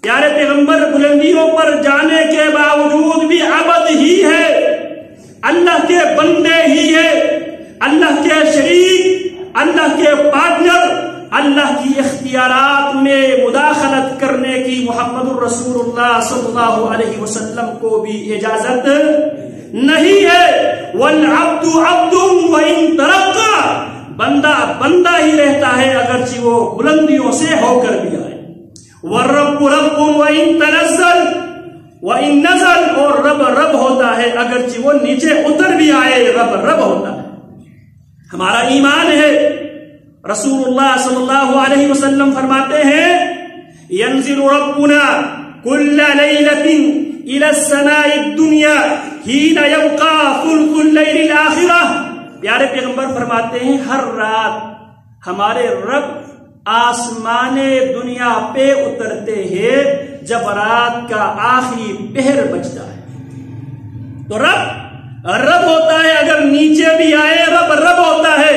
پیارے پیغمبر بلندیوں پر جانے کے باوجود بھی عبد ہی ہے، اللہ کے بندے ہی ہے، اللہ کے شریک، اللہ کے پارٹنر، اللہ کی اختیارات میں مداخلت کرنے کی محمد الرسول اللہ صلی اللہ علیہ وسلم کو بھی اجازت نہیں ہے۔ وَالْعَبْدُ عَبْدٌ وَإِن تَرَقَّى، بندہ بندہ ہی رہتا ہے اگرچہ وہ بلندیوں سے ہو کر بھی آئے۔ وَالرَّبُّ رَبٌّ وَإِن تَنَزَّلَ وَإِن نَزَلَ، اور رب رب ہوتا ہے اگرچہ وہ نیچے اتر بھی آئے، رب رب ہوتا ہے۔ ہمارا ایمان ہے، رسول اللہ صلی اللہ علیہ وسلم فرماتے ہیں ينزل ربنا كل ليلة إلى السماء الدنيا حين يبقى ثلث الليل الآخرة، پیارے پیغمبر فرماتے ہیں ہر رات ہمارے رب آسمان دنیا پہ اترتے ہیں جب رات کا آخری پہر بجتا ہے۔ تو رب رب ہوتا ہے، اگر نیچے بھی آئے رب رب ہوتا ہے،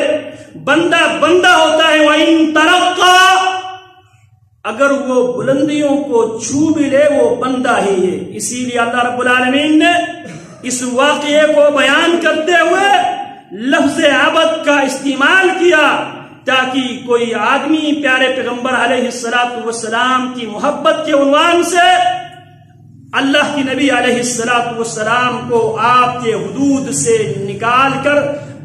بندہ بندہ ہوتا ہے۔ وَإِن تَرَقَّى، اگر وہ بلندیوں کو چھو بھی لے وہ بندہ ہی ہے۔ اسی لیے اللہ رب العالمین نے اس واقعے کو بیان کرتے ہوئے لفظ عبد کا استعمال کیا تاکہ کوئی آدمی پیارے پیغمبر علیہ السلام کی محبت کے عنوان سے اللہ کی نبی علیہ السلام کو آپ کے حدود سے نکال کر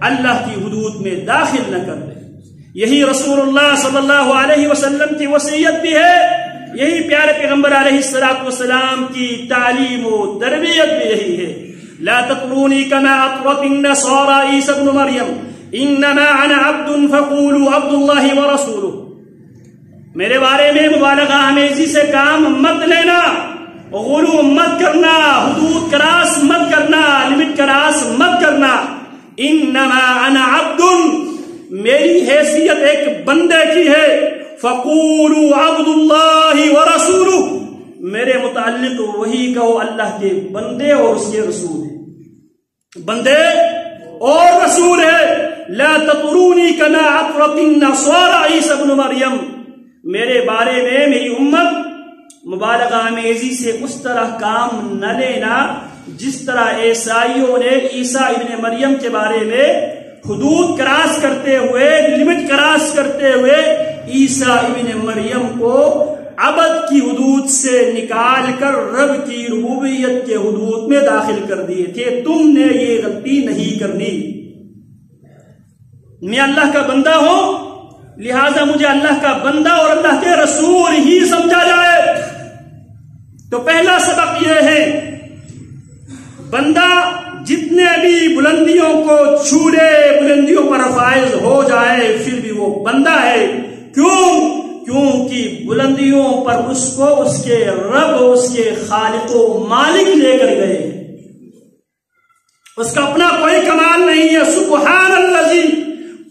اللہ کی حدود میں داخل نہ کر دے۔ یہی رسول اللہ صلی اللہ علیہ وسلم کی وصیت بھی ہے، یہی پیارے پیغمبر علیہ السلام کی تعلیم و تربیت بھی یہی ہے۔ لا تطرونی کما اطرت النصارى عیسی ابن مریم انما انا عبد فقولوا عبد اللہ ورسولہ، میرے بارے میں مبالغہ آمیزی سے کام مت لینا، غلو مت کرنا، حدود کراس مت کرنا، لمٹ کراس مت کرنا۔ انما انا عبد، میری حیثیت ایک بندے کی ہے۔ فقولوا عبد اللہ ورسولہ، میرے متعلق وہی کہو اللہ کے بندے اور اس کے رسول ہیں، بندے اور رسول ہے۔ لا تطرونی کما اطرت النصارى عیسی ابن مریم، میرے بارے میں میری امت مبالغہ آمیزی سے اس طرح کام نہ لینا جس طرح عیسائیوں نے عیسیٰ ابن مریم کے بارے میں حدود کراس کرتے ہوئے، لمٹ کراس کرتے ہوئے عیسیٰ ابن مریم کو عبد کی حدود سے نکال کر رب کی ربوبیت کے حدود میں داخل کر دیے تھے۔ تم نے یہ غلطی نہیں کرنی۔ میں اللہ کا بندہ ہوں، لہذا مجھے اللہ کا بندہ اور اللہ کے رسول ہی سمجھا جائے۔ تو پہلا سبق یہ ہے، بندہ جتنے بھی بلندیوں کو چھو لے، بلندیوں پر فائز ہو جائے، پھر بھی وہ بندہ ہے۔ کیونکہ بلندیوں پر اس کو اس کے رب، اس کے خالق و مالک لے کر گئے، اس کا اپنا کوئی کمال نہیں ہے۔ سبحان الذی،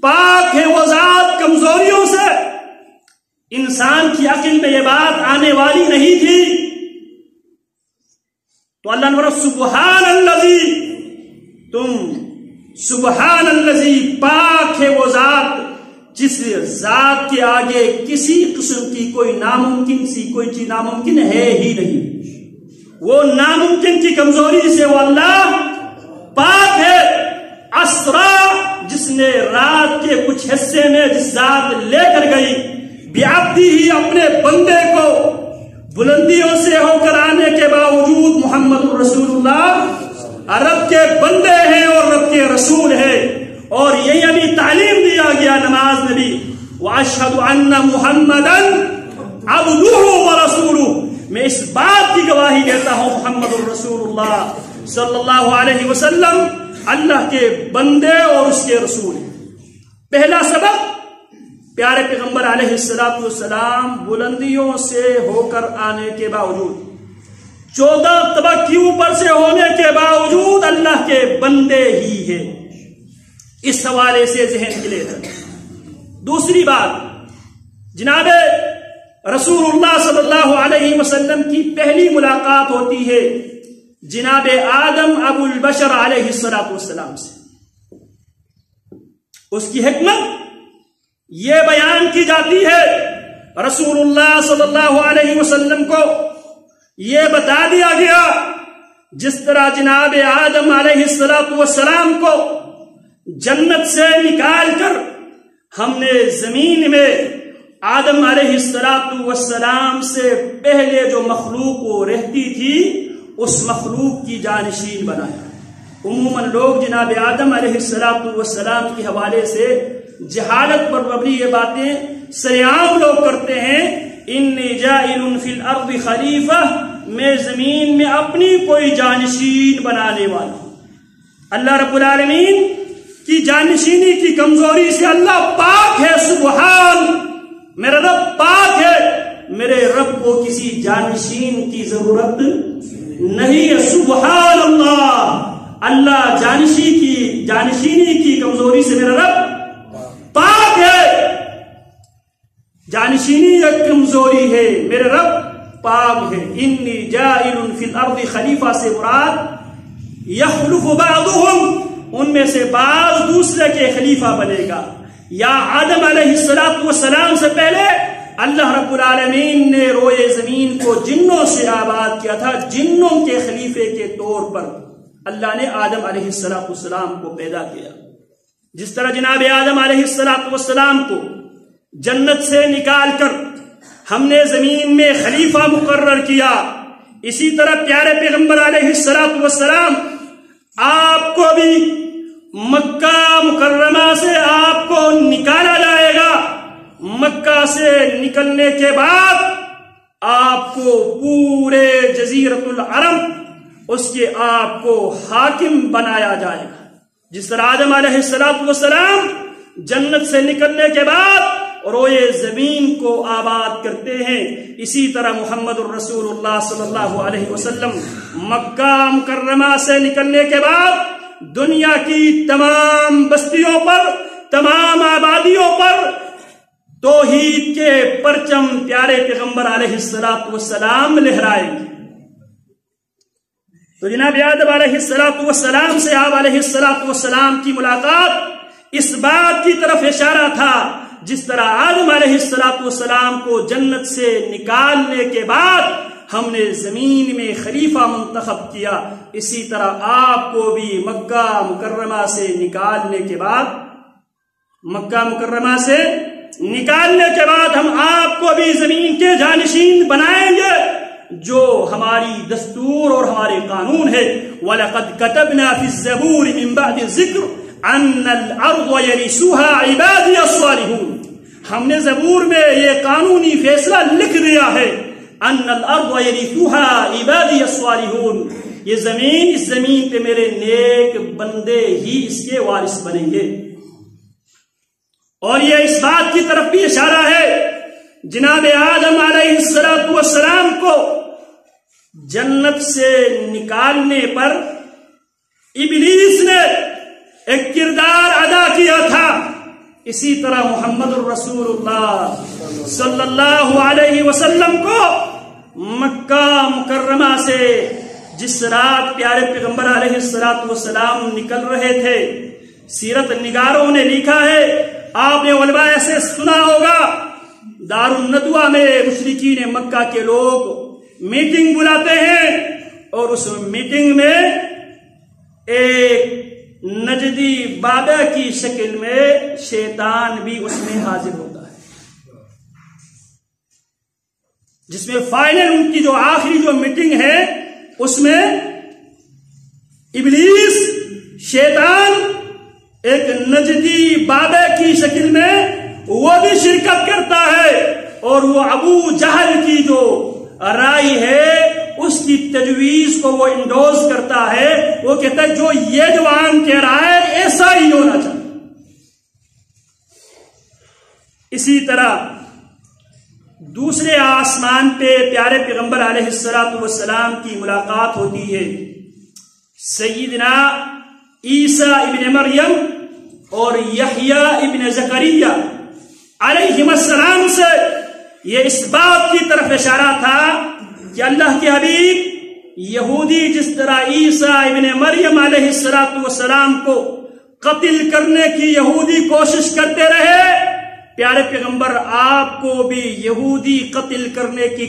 پاک ہے وہ ذات کمزوریوں سے۔ انسان کی عقل میں یہ بات آنے والی نہیں تھی، تو اللہ نے فرمایا سبحان الذی، تم سبحان الذی، پاک ہے وہ ذات جس ذات کے آگے کسی قسم کی کوئی ناممکن سی کوئی چیز ناممکن ہے ہی نہیں۔ وہ ناممکن کی کمزوری سے وہ اللہ پاک ہے۔ اسرا، جس نے رات کے کچھ حصے میں جس ذات لے کر گئی، بعبدہ ہی، اپنے بندے کو بلندیوں سے ہو کر آنے کے باوجود محمد الرسول اللہ رب کے بندے ہیں اور رب کے رسول ہیں۔ اور یہی ابھی تعلیم دیا گیا نماز میں بھی، وَأَشْهَدُ أَنَّ مُحَمَّدًا عَبْدُهُ وَرَسُولُهُ، میں اس بات کی گواہی دیتا ہوں محمد الرسول اللہ صلی اللہ علیہ وسلم اللہ کے بندے اور اس کے رسول ہیں۔ پہلا سبق، پیارے پیغمبر علیہ السلام بلندیوں سے ہو کر آنے کے باوجود، 14 طبق کے اوپر سے ہونے کے باوجود اللہ کے بندے ہی ہیں۔ اس حوالے سے ذہن کلیئر ہے۔ دوسری بات، جناب رسول اللہ صلی اللہ علیہ وسلم کی پہلی ملاقات ہوتی ہے جناب آدم ابو البشر علیہ السلام سے۔ اس کی حکمت یہ بیان کی جاتی ہے، رسول اللہ صلی اللہ علیہ وسلم کو یہ بتا دیا گیا جس طرح جناب آدم علیہ السلام کو جنت سے نکال کر ہم نے زمین میں آدم علیہ السلام سے پہلے جو مخلوق وہ رہتی تھی اس مخلوق کی جانشین بنایا۔ عموماً لوگ جناب آدم علیہ السلام کے حوالے سے جہالت پر مبنی یہ باتیں سرعام لوگ کرتے ہیں، انی جاعل فی الارض خلیفہ، میں زمین میں اپنی کوئی جانشین بنانے والا ہوں۔ اللہ رب العالمین کی جانشینی کی کمزوری سے اللہ پاک ہے، سبحان، میرا رب پاک ہے، میرے رب کو کسی جانشین کی ضرورت نہیں ہے، سبحان اللہ۔ اللہ جانشینی کی کمزوری سے میرا رب پاک ہے، جانشینی ایک کمزوری ہے، میرے رب پاک ہے۔ انی جاعل فی الارض خلیفہ سے مراد یخلف بعضهم، ان میں سے بعض دوسرے کے خلیفہ بنے گا۔ یا آدم علیہ السلام سے پہلے اللہ رب العالمین نے روئے زمین کو جنوں سے آباد کیا تھا، جنوں کے خلیفے کے طور پر اللہ نے آدم علیہ السلام کو پیدا کیا۔ جس طرح جناب آدم علیہ السلام کو جنت سے نکال کر ہم نے زمین میں خلیفہ مقرر کیا، اسی طرح پیارے پیغمبر علیہ السلام آپ کو بھی مکہ مکرمہ سے آپ کو نکالا جائے گا۔ مکہ سے نکلنے کے بعد آپ کو پورے جزیرۃ العرب اس کے آپ کو حاکم بنایا جائے گا۔ جس طرح آدم علیہ السلام جنت سے نکلنے کے بعد روئے زمین کو آباد کرتے ہیں، اسی طرح محمد الرسول اللہ صلی اللہ علیہ وسلم مکہ مکرمہ سے نکلنے کے بعد دنیا کی تمام بستیوں پر، تمام آبادیوں پر توحید کے پرچم پیارے پیغمبر علیہ السلام لہرائیں گے۔ تو جناب آدم علیہ السلام سے آپ علیہ السلام کی ملاقات اس بات کی طرف اشارہ تھا، جس طرح آدم علیہ السلام کو جنت سے نکالنے کے بعد ہم نے زمین میں خلیفہ منتخب کیا، اسی طرح آپ کو بھی مکہ مکرمہ سے نکالنے کے بعد ہم آپ کو بھی زمین کے جانشین بنائیں گے، جو ہماری دستور اور ہمارے قانون ہے۔ وَلَقَدْ كَتَبْنَا فِي الزَّبُورِ مِن بَعْدِ الذِّكْرِ أَنَّ الْأَرْضَ يَرِثُهَا عِبَادِيَ الصَّالِحُونَ، ہم نے زبور میں یہ قانونی فیصلہ لکھ دیا ہے، أَنَّ الْأَرْضَ يَرِثُهَا عِبَادِيَ الصَّالِحُونَ، یہ زمین، اس زمین پہ میرے نیک بندے ہی اس کے وارث بنیں گے۔ اور یہ اس بات کی طرف بھی اشارہ ہے، جناب آدم علیہ السلام کو جنت سے نکالنے پر ابلیس نے ایک کردار ادا کیا تھا، اسی طرح محمد الرسول اللہ صلی اللہ علیہ وسلم کو مکہ مکرمہ سے جس رات پیارے پیغمبر علیہ السلام نکل رہے تھے، سیرت نگاروں نے لکھا ہے، آپ نے علماء سے سنا ہوگا، دار الندوہ میں مشرکین مکہ کے لوگ میٹنگ بلاتے ہیں، اور اس میٹنگ میں ایک نجدی بابا کی شکل میں شیطان بھی اس میں حاضر ہوتا ہے، جس میں فائنل ان کی جو آخری جو میٹنگ ہے اس میں ابلیس شیطان ایک نجدی بابا کی شکل میں وہ بھی شرکت کرتا ہے، اور وہ ابو جہل کی جو رائے ہے اس کی تجویز کو وہ انڈوز کرتا ہے، وہ کہتا ہے جو یہ جوان کہہ رہا ہے ایسا ہی ہونا چاہیے۔ اسی طرح دوسرے آسمان پہ پیارے پیغمبر علیہ السلام کی ملاقات ہوتی ہے، سیدنا عیسیٰ ابن مریم اور یحییٰ ابن زکریا علیہ السلام سے۔ یہ اس بات کی طرف اشارہ تھا کہ اللہ کے حبیب یہودی جس طرح عیسیٰ ابن مریم علیہ السلام کو قتل کرنے کی یہودی کوشش کرتے رہے، پیارے پیغمبر آپ کو بھی یہودی قتل کرنے کی